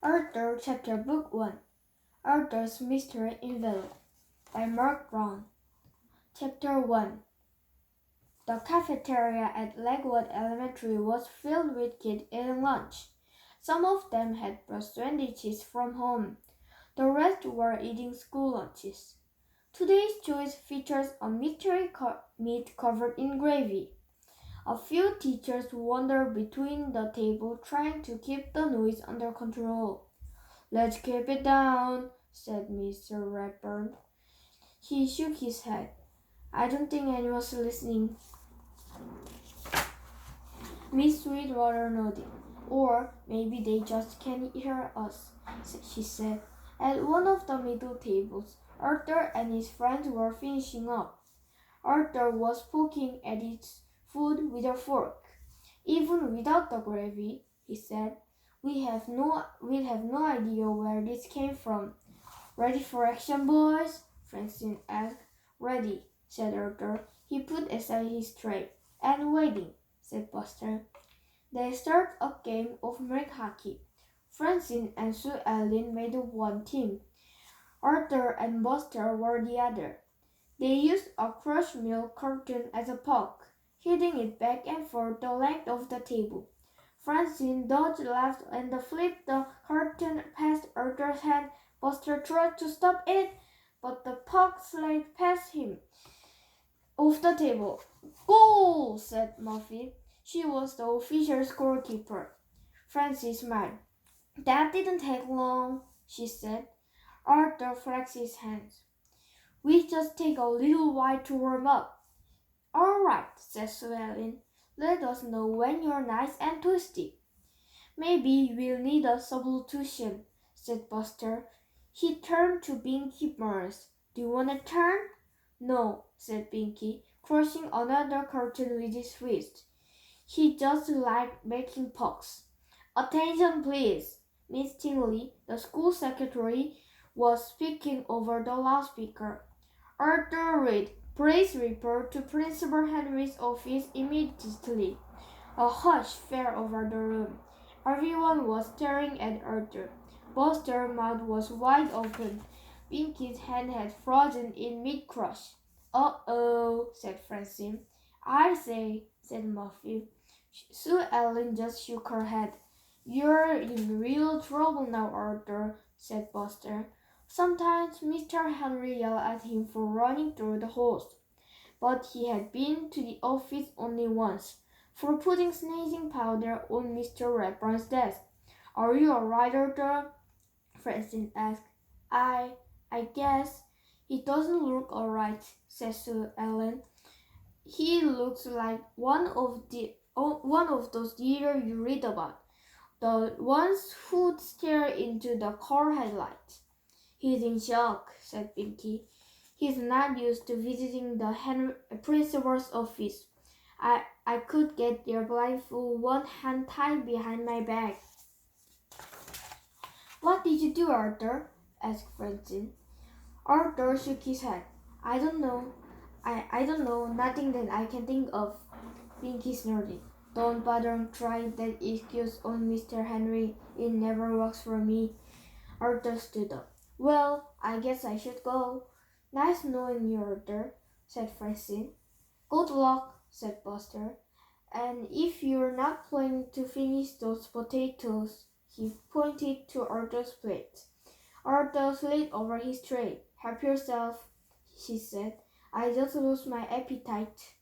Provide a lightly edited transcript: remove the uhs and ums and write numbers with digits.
Arthur Chapter Book 1 Arthur's Mystery Envelope by Mark Brown. Chapter 1 The cafeteria at Lakewood Elementary was filled with kids eating lunch. Some of them had brought sandwiches from home. The rest were eating school lunches. Today's choice features a mystery meat covered in gravy. A few teachers wandered between the tables trying to keep the noise under control. "Let's keep it down," said Mr. Redburn. He shook his head. "I don't think anyone's listening." Miss Sweetwater nodded. "Or maybe they just can't hear us," she said. At one of the middle tables, Arthur and his friends were finishing up. Arthur was poking at his food with a fork. "Even without the gravy," he said, we'll have no idea where this came from." "Ready for action, boys?" Francine asked. "Ready," said Arthur. He put aside his tray. "And waiting," said Buster. They started a game of milk hockey. Francine and Sue Ellen made one team. Arthur and Buster were the other. They used a crushed milk carton as a puck, hitting it back and forth the length of the table. Francine dodged left and flipped the carton past Arthur's hand. Buster tried to stop it, but the puck slid past him off the table. "Goal!" said Muffy. She was the official scorekeeper. Francine smiled. "That didn't take long," she said. Arthur flexed his hands. "We just take a little while to warm up." "All right," said Sue Ellen. "Let us know when you're nice and toasty." "Maybe we'll need a substitution," said Buster. He turned to Binky Burns. "Do you want a turn?" "No," said Binky, crushing another curtain with his fist. He just liked making pucks. "Attention, please!" Miss Tingley, the school secretary, was speaking over the loudspeaker. "Arthur Reed, please report to Principal Henry's office immediately." A hush fell over the room. Everyone was staring at Arthur. Buster's mouth was wide open. Binky's hand had frozen in mid-crush. "Uh-oh," said Francine. "I say," said Muffy. Sue Ellen just shook her head. "You're in real trouble now, Arthur," said Buster. Sometimes Mr. Henry yelled at him for running through the halls, but he had been to the office only once, for putting sneezing powder on Mr. Redburn's desk. "Are you all right, Arthur?" Francine asked. I guess he doesn't look all right," said Sue Ellen. "He looks like one of those deer you read about, the ones who'd stare into the car headlights." "He's in shock," said Binky. "He's not used to visiting the principal's office. I could get there blindfold, one hand tied behind my back." "What did you do, Arthur?" asked Francine. Arthur shook his head. "I don't know. I don't know. Nothing that I can think of." Binky snorted. "Don't bother trying that excuse on Mr. Henry. It never works for me." Arthur stood up. "Well, I guess I should go." "Nice knowing you, Arthur," said Francine. "Good luck," said Buster. "And if you're not planning to finish those potatoes," he pointed to Arthur's plate. Arthur slid over his tray. "Help yourself," she said. "I just lost my appetite."